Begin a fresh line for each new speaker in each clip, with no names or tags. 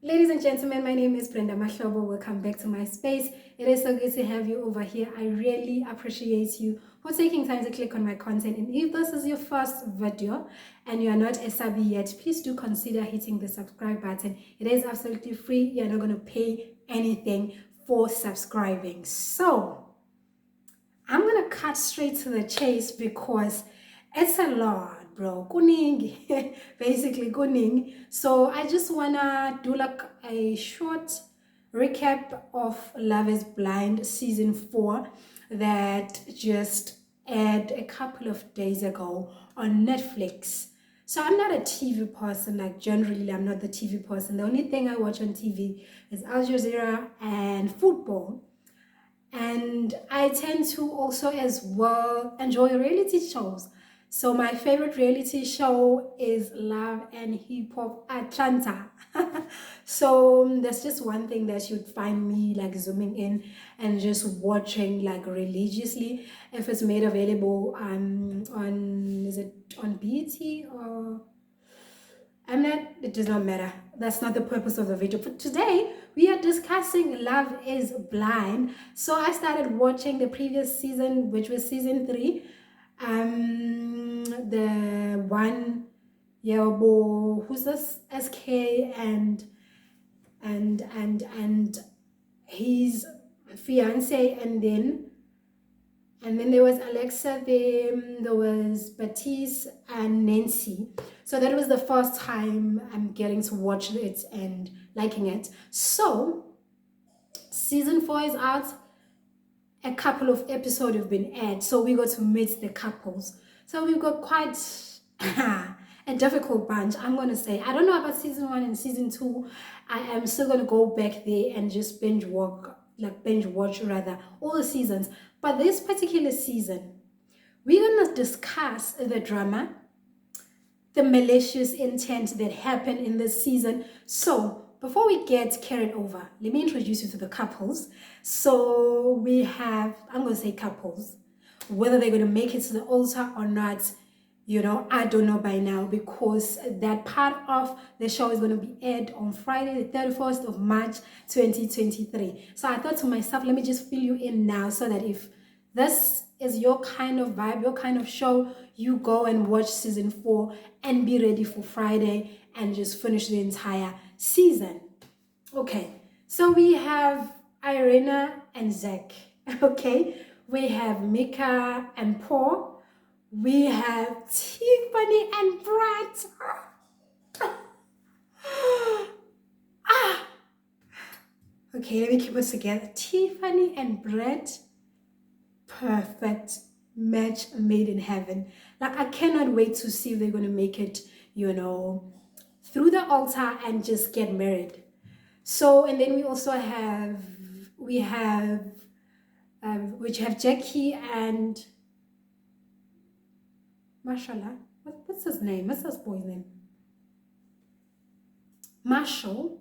Ladies and gentlemen, my name is Brenda Mahlobo. Welcome back to my space. It is so good to have you over here. I really appreciate you for taking time to click on my content. And if this is your first video and you are not a subby yet, please do consider hitting the subscribe button. It is absolutely free. You're not going to pay anything for subscribing. So I'm going to cut straight to the chase because it's a lot, bro. Kuningi. Basically, kuningi. So I just want to do like a short recap of Love is Blind season 4 that just aired a couple of days ago on Netflix. So I'm not a TV person, like generally I'm not the TV person. The only thing I watch on TV is Al Jazeera and football. And I tend to also as well enjoy reality shows. So my favorite reality show is Love and Hip Hop Atlanta. So that's just one thing that you'd find me like zooming in and just watching like religiously if it's made available on is it on BT or it does not matter. That's not the purpose of the video. For today, we are discussing Love is Blind. So I started watching the previous season, which was season 3. The one, who's this? SK and his fiance, and then there was Alexa, there was Batiste and Nancy. So that was the first time I'm getting to watch it and liking it. So season 4 is out. A couple of episodes have been aired. So we got to meet the couples. So we've got quite a difficult bunch, I'm going to say. I don't know about season 1 and season 2. I am still going to go back there and just binge watch all the seasons. But this particular season, we're going to discuss the drama, the malicious intent that happened in this season. So before we get carried over, let me introduce you to the couples. So we have, I'm going to say couples, whether they're going to make it to the altar or not, I don't know by now, because that part of the show is going to be aired on Friday, the 31st of March, 2023. So I thought to myself, let me just fill you in now so that if this is your kind of vibe, your kind of show, you go and watch season 4 and be ready for Friday and just finish the entire season. Okay, so we have Irina and Zach. Okay, we have Mika and Paul. We have Tiffany and Brett. Okay, let me keep it together. Tiffany and Brett, perfect match made in heaven. Like, I cannot wait to see if they're going to make it, through the altar and just get married. So, and then we also have, which have Jackie and Mashallah. What's his name? What's this boy's name? Mashallah.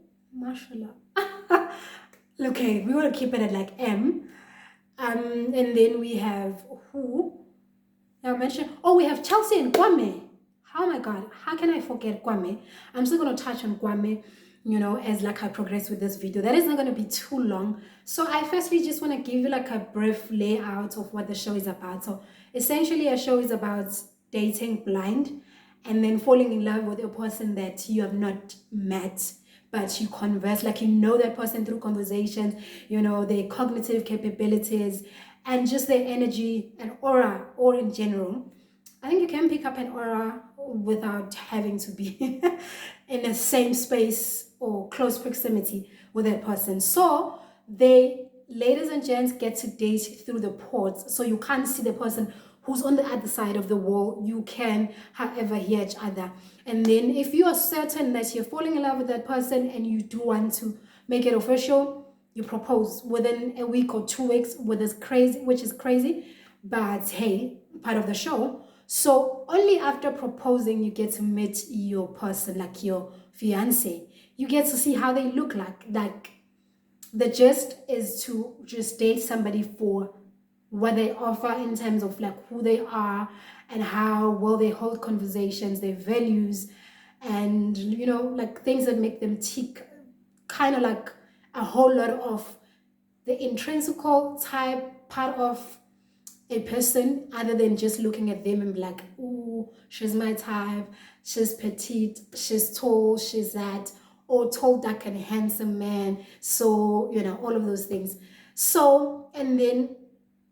Okay, we want to keep it at like M. And then we have who? I mentioned. Oh, we have Chelsea and Kwame. Oh my God, how can I forget Kwame? I'm still going to touch on Kwame, as like I progress with this video. That is not going to be too long. So I firstly just want to give you like a brief layout of what the show is about. So essentially a show is about dating blind and then falling in love with a person that you have not met, but you converse, like that person through conversations, their cognitive capabilities and just their energy and aura, or in general. I think you can pick up an aura without having to be in the same space or close proximity with that person. So they, ladies and gents, get to date through the ports. So you can't see the person who's on the other side of the wall. You can, however, hear each other. And then if you are certain that you're falling in love with that person and you do want to make it official, you propose within a week or 2 weeks, which is crazy, but hey, part of the show. So only after proposing, you get to meet your person, like your fiance. You get to see how they look like. Like, the gist is to just date somebody for what they offer in terms of like who they are and how well they hold conversations, their values, and like things that make them tick kind of like a whole lot of the intrinsical type part of a person, other than just looking at them and be like, oh, she's my type, she's petite, she's tall, she's that, or tall, dark, and handsome man. So, all of those things. So, and then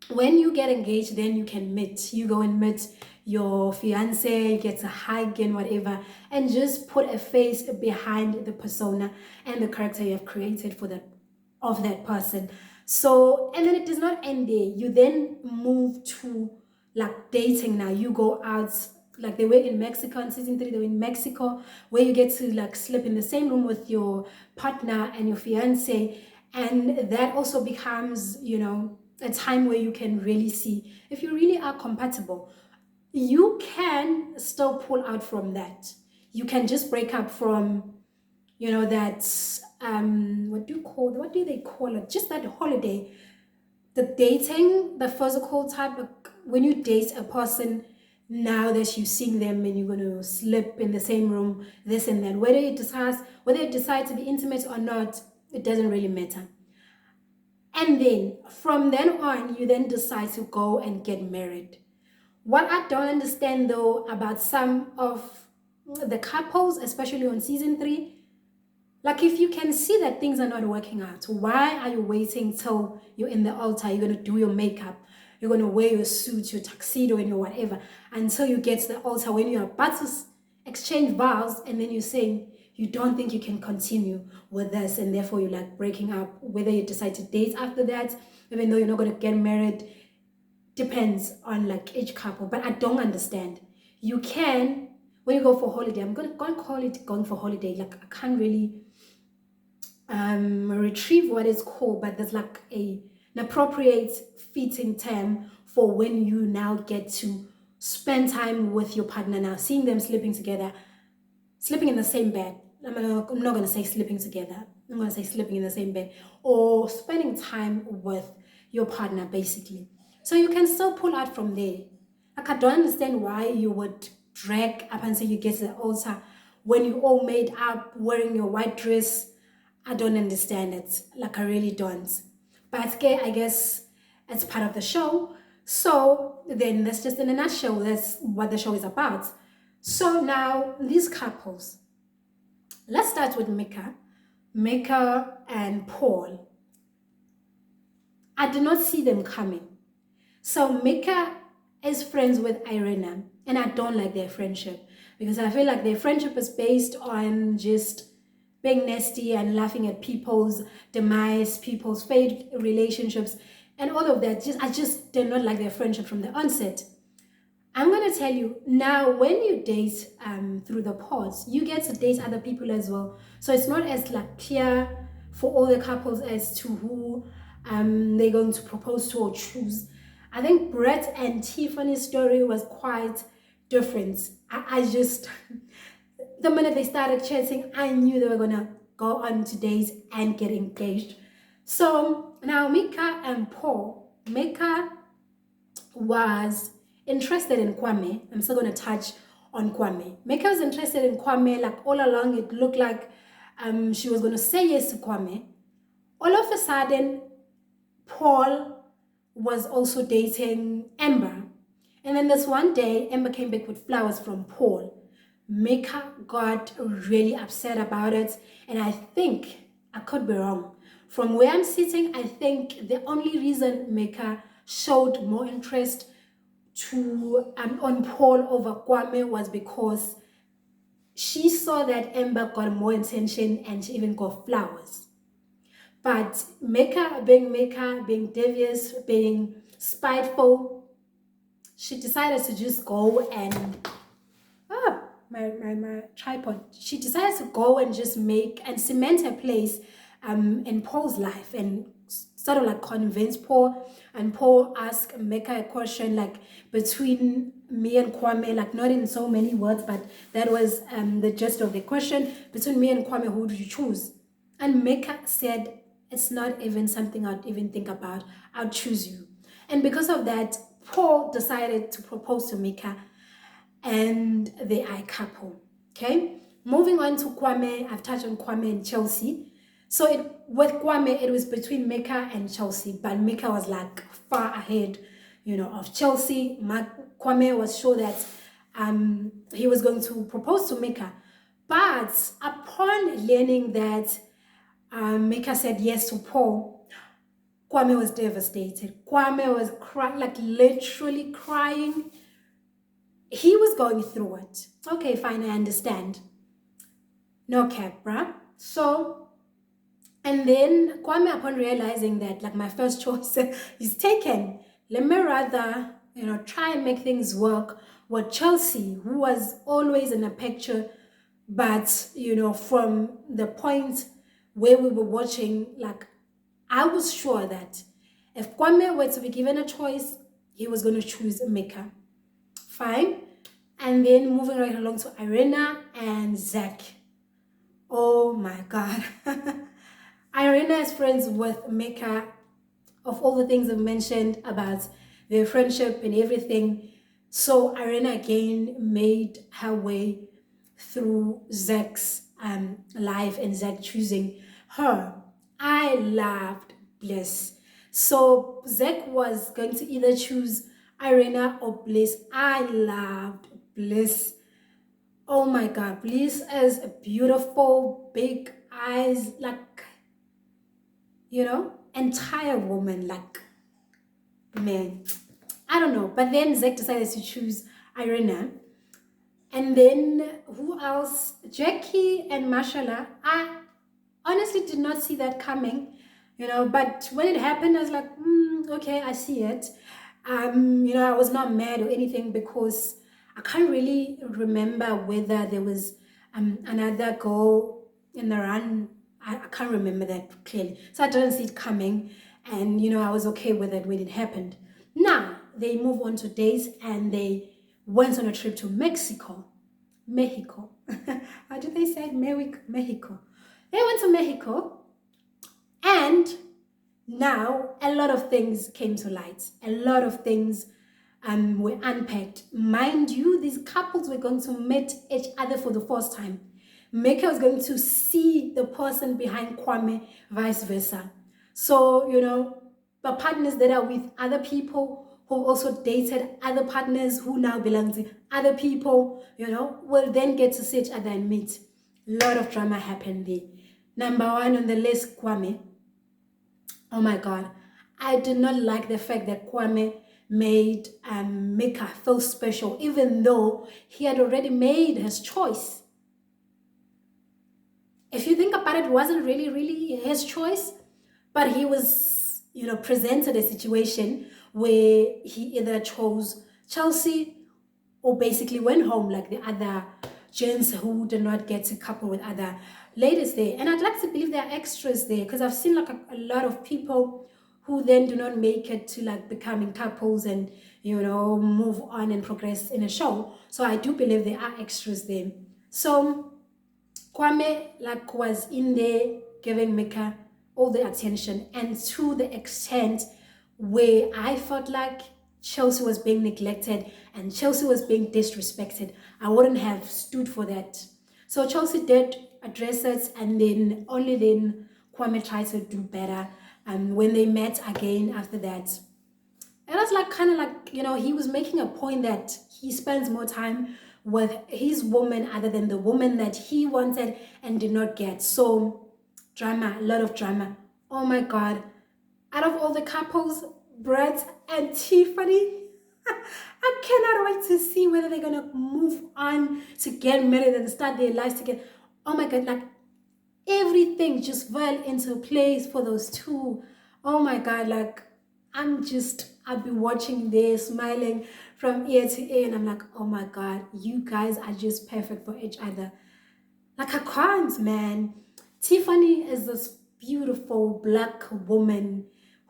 when you get engaged, then you can meet. You go and meet your fiance, you get to hug and whatever, and just put a face behind the persona and the character you have created for that person. So, and then it does not end there. You then move to like dating now. You go out, like they were in Mexico in season 3, they were in Mexico, where you get to like sleep in the same room with your partner and your fiance. And that also becomes, a time where you can really see if you really are compatible. You can still pull out from that. You can just break up from, that, what do they call it? Just that holiday, the dating, the physical type of, when you date a person, now that you're seeing them and you're going to sleep in the same room, this and that, whether you decide to be intimate or not, it doesn't really matter. And then from then on, you then decide to go and get married. What I don't understand though about some of the couples, especially on season 3, like if you can see that things are not working out, why are you waiting till you're in the altar? You're going to do your makeup, you're going to wear your suit, your tuxedo, and your whatever, until you get to the altar when you're about to exchange vows, and then you're saying you don't think you can continue with this, and therefore you're like breaking up. Whether you decide to date after that, even though you're not going to get married, depends on like each couple. But I don't understand. You can, when you go for holiday, I'm going to call it going for holiday. Like I can't really retrieve what it's called, but there's like an appropriate fitting term for when you now get to spend time with your partner, now seeing them sleeping together, sleeping in the same bed. I'm not going to say sleeping together, I'm going to say sleeping in the same bed, or spending time with your partner basically. So you can still pull out from there. Like I don't understand why you would drag up until you get to the altar when you all made up, wearing your white dress. I don't understand it. Like I really don't. But okay, I guess it's part of the show. So then that's just in a nutshell, that's what the show is about. So now these couples, let's start with Micah and Paul. I did not see them coming. So Micah is friends with Irena, and I don't like their friendship because I feel like their friendship is based on just being nasty and laughing at people's demise, people's failed relationships, and all of that. I just did not like their friendship from the onset. I'm going to tell you now, when you date through the pods, you get to date other people as well. So it's not as like clear for all the couples as to who they're going to propose to or choose. I think Brett and Tiffany's story was quite different. I just, the minute they started chatting, I knew they were going to go on to date and get engaged. So now Micah and Paul. Micah was interested in Kwame. I'm still going to touch on Kwame. Micah was interested in Kwame. Like all along, it looked like she was going to say yes to Kwame. All of a sudden, Paul was also dating Amber. And then this one day, Amber came back with flowers from Paul. Micah got really upset about it. And I think, I could be wrong, from where I'm sitting, I think the only reason Micah showed more interest on Paul over Kwame was because she saw that Amber got more attention and she even got flowers. But Micah, being devious, being spiteful, she decided to just go and my tripod. She decided to go and just make and cement her place in Paul's life, and sort of like convince Paul. And Paul asked Micah a question like, between me and Kwame, like not in so many words, but that was the gist of the question. Between me and Kwame, who would you choose? And Micah said, it's not even something I'd even think about. I'll choose you. And because of that, Paul decided to propose to Micah, and they are a couple. Okay, moving on to Kwame. I've touched on Kwame and Chelsea. So with Kwame, it was between Mecca and Chelsea, but Mecca was like far ahead, of Chelsea. Kwame was sure that he was going to propose to Mecca. But upon learning that Mecca said yes to Paul, Kwame was devastated. Kwame was crying, like literally crying. He was going through it. Okay, fine, I understand. No cap, bruh. So, and then Kwame, upon realizing that, like, my first choice is taken, let me rather, try and make things work with Chelsea, who was always in the picture, but, from the point where we were watching, like, I was sure that if Kwame were to be given a choice, he was going to choose Mecca. Fine. And then moving right along to Irena and Zach. Oh my God. Irena is friends with Mecca. Of all the things I've mentioned about their friendship and everything. So Irena again made her way through Zach's life and Zach choosing her. I loved Bliss. So Zach was going to either choose Irena or Bliss. I loved Bliss. Oh my God, Bliss is a beautiful, big eyes, like, entire woman, like, man, I don't know. But then Zach decided to choose Irena. And then who else? Jackie and Mashallah. I honestly did not see that coming, but when it happened, I was like, okay, I see it. I was not mad or anything because I can't really remember whether there was another goal in the run. I can't remember that clearly. So I didn't see it coming. And, I was okay with it when it happened. Now, they move on to days and they went on a trip to Mexico. Mexico. How do they say it? Mexico. They went to Mexico and now a lot of things came to light. A lot of things were unpacked. Mind you, these couples were going to meet each other for the first time. Mecca was going to see the person behind Kwame, vice versa. So, the partners that are with other people who also dated other partners who now belong to other people, will then get to see each other and meet. A lot of drama happened there. Number one on the list, Kwame. Oh my God. I did not like the fact that Kwame made Mecca feel special, even though he had already made his choice. If you think about it, it wasn't really his choice, but he was, presented a situation where he either chose Chelsea or basically went home like the other gents who did not get to couple with other ladies there. And I'd like to believe there are extras there because I've seen like a lot of people who then do not make it to like becoming couples and, move on and progress in a show. So I do believe there are extras there. So Kwame like was in there giving Mecca all the attention, and to the extent where I felt like Chelsea was being neglected and Chelsea was being disrespected. I wouldn't have stood for that. So Chelsea did address it, and then only then Kwame tried to do better. And when they met again after that, it was like kind of like, he was making a point that he spends more time with his woman other than the woman that he wanted and did not get. So drama, a lot of drama. Oh my God. Out of all the couples, Brett and Tiffany, I cannot wait to see whether they're going to move on to get married and start their lives together. Oh my God, like everything just fell into place for those two. Oh my God, like I'll be watching this, smiling from ear to ear, and I'm like, oh my God, you guys are just perfect for each other. Like I can't, man. Tiffany is this beautiful black woman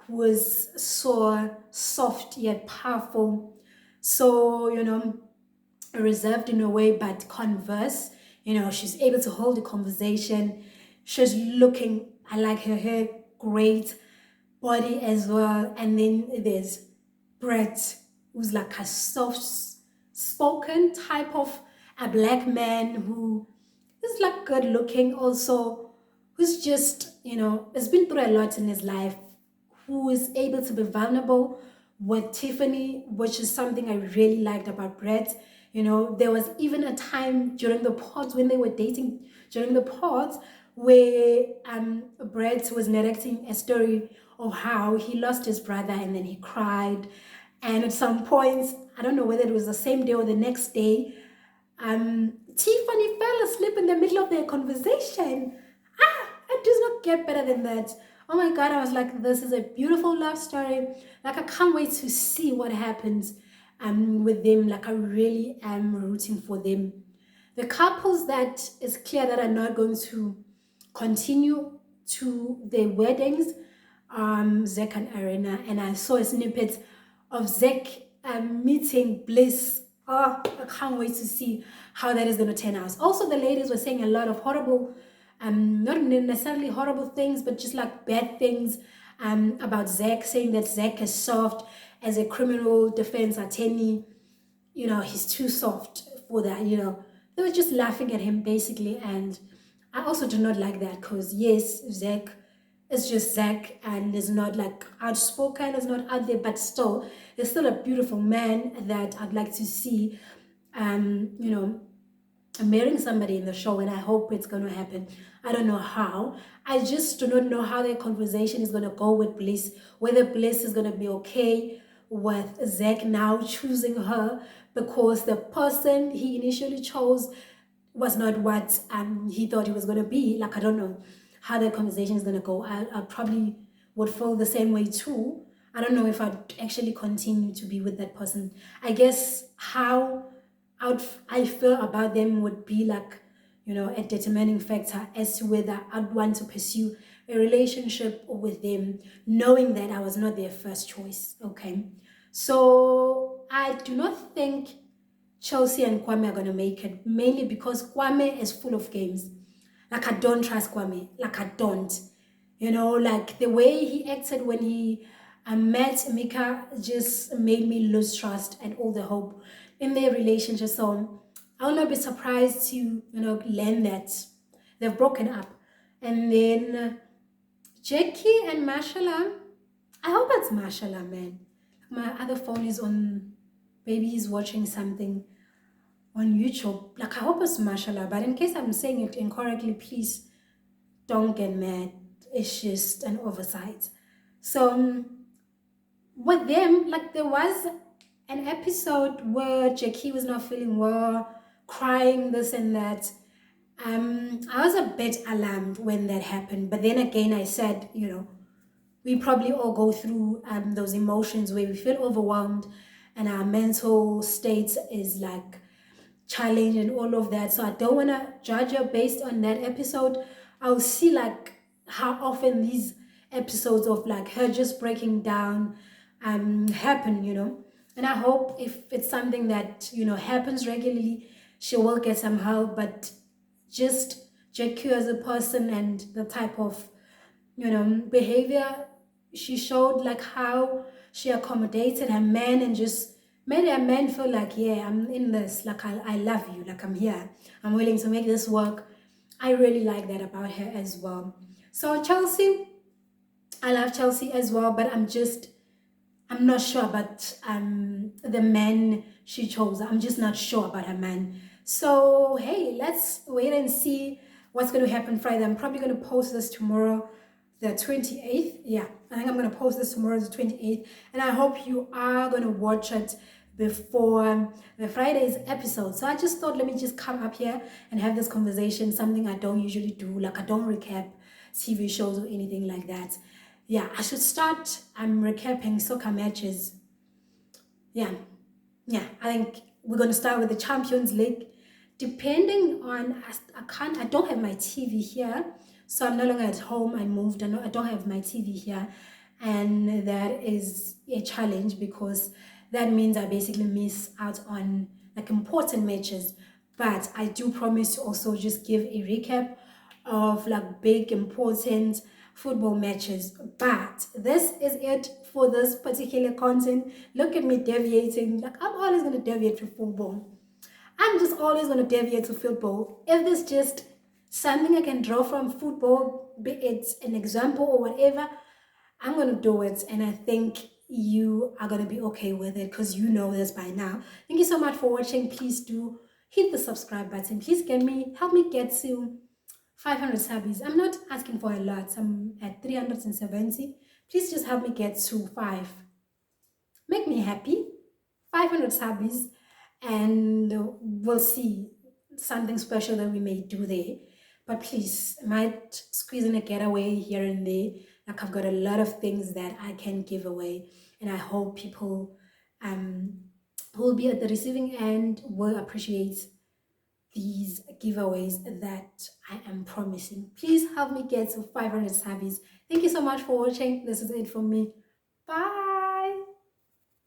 who is so soft yet powerful. So, reserved in a way, but converse. She's able to hold a conversation. She's looking, I like her hair, great body as well. And then there's Brett, who's like a soft-spoken type of a black man who is like good looking also, who's just has been through a lot in his life, who is able to be vulnerable with Tiffany, which is something I really liked about Brett. There was even a time during the pods when they were dating, during the pods, where Brett was narrating a story of how he lost his brother and then he cried. And at some points, I don't know whether it was the same day or the next day, Tiffany fell asleep in the middle of their conversation. It does not get better than that. Oh my god, I was like, this is a beautiful love story. Like, I can't wait to see what happens with them. Like, I really am rooting for them. The couples that is clear that are not going to continue to their weddings, Zach and Arena, and I saw a snippet of Zach meeting Bliss. Oh, I can't wait to see how that is going to turn out. Also, the ladies were saying a lot of horrible, not necessarily horrible things, but just like bad things about Zach, saying that Zach is soft as a criminal defense attorney. He's too soft for that. They were just laughing at him basically, and I also do not like that, because yes, Zach is just Zach and is not like outspoken, is not out there, but still, he's still a beautiful man that I'd like to see, you know, marrying somebody in the show, and I hope it's going to happen. I don't know how. I just do not know how their conversation is going to go with Bliss, whether Bliss is going to be okay with Zach now choosing her, because the person he initially chose was not what he thought he was going to be. Like, I don't know how the conversation is going to go. I probably would feel the same way too. I don't know if I'd actually continue to be with that person. I guess how I feel about them would be like, a determining factor as to whether I'd want to pursue a relationship with them, knowing that I was not their first choice. Okay. So I do not think Chelsea and Kwame are going to make it, mainly because Kwame is full of games. Like, I don't trust Kwame. Like, I don't. Like the way he acted when he met Mika just made me lose trust and all the hope in their relationship. So I will not be surprised to, learn that they've broken up. And then Jackie and Mashallah, I hope it's Mashallah, man. My other phone is on, maybe he's watching something on YouTube. Like, I hope it's Mashallah, but in case I'm saying it incorrectly, please don't get mad. It's just an oversight. So with them, like, there was an episode where Jackie was not feeling well, crying, this and that. I was a bit alarmed when that happened, but then again, I said, we probably all go through those emotions where we feel overwhelmed and our mental state is like challenged and all of that. So I don't want to judge her based on that episode. I'll see like how often these episodes of like her just breaking down happen, and I hope if it's something that happens regularly, she will get some help. But just JQ as a person and the type of behavior she showed, like how she accommodated her man and just made her man feel like, yeah, I'm in this, like I love you, like I'm here, I'm willing to make this work. I really like that about her as well. So Chelsea, I love Chelsea as well, but I'm not sure about the man she chose. I'm just not sure about her man. So hey, let's wait and see what's going to happen Friday. I'm probably going to post this tomorrow, the 28th. Yeah, I think I'm going to post this tomorrow, the 28th. And I hope you are going to watch it before the Friday's episode. So I just thought, let me just come up here and have this conversation, something I don't usually do. Like, I don't recap TV shows or anything like that. Yeah, I should start recapping soccer matches. Yeah, I think we're going to start with the Champions League. Depending on, I don't have my TV here, so I'm no longer at home. I moved, I don't have my TV here, and that is a challenge because that means I basically miss out on like important matches. But I do promise to also just give a recap of like big important football matches. But this is it for this particular content. Look at me deviating. Like, I'm always going to deviate to football. I'm just always going to deviate to football. If there's just something I can draw from football, be it an example or whatever, I'm gonna do it, and I think you are gonna be okay with it because you know this by now. Thank you so much for watching. Please do hit the subscribe button. Please help me get to 500 subbies. I'm not asking for a lot. I'm at 370. Please just help me get to 5. Make me happy. 500 subbies, and we'll see something special that we may do there. But please, I might squeeze in a getaway here and there. Like, I've got a lot of things that I can give away, and I hope people who will be at the receiving end will appreciate these giveaways that I am promising. Please help me get to 500 subbies. Thank you so much for watching. This is it from me. Bye.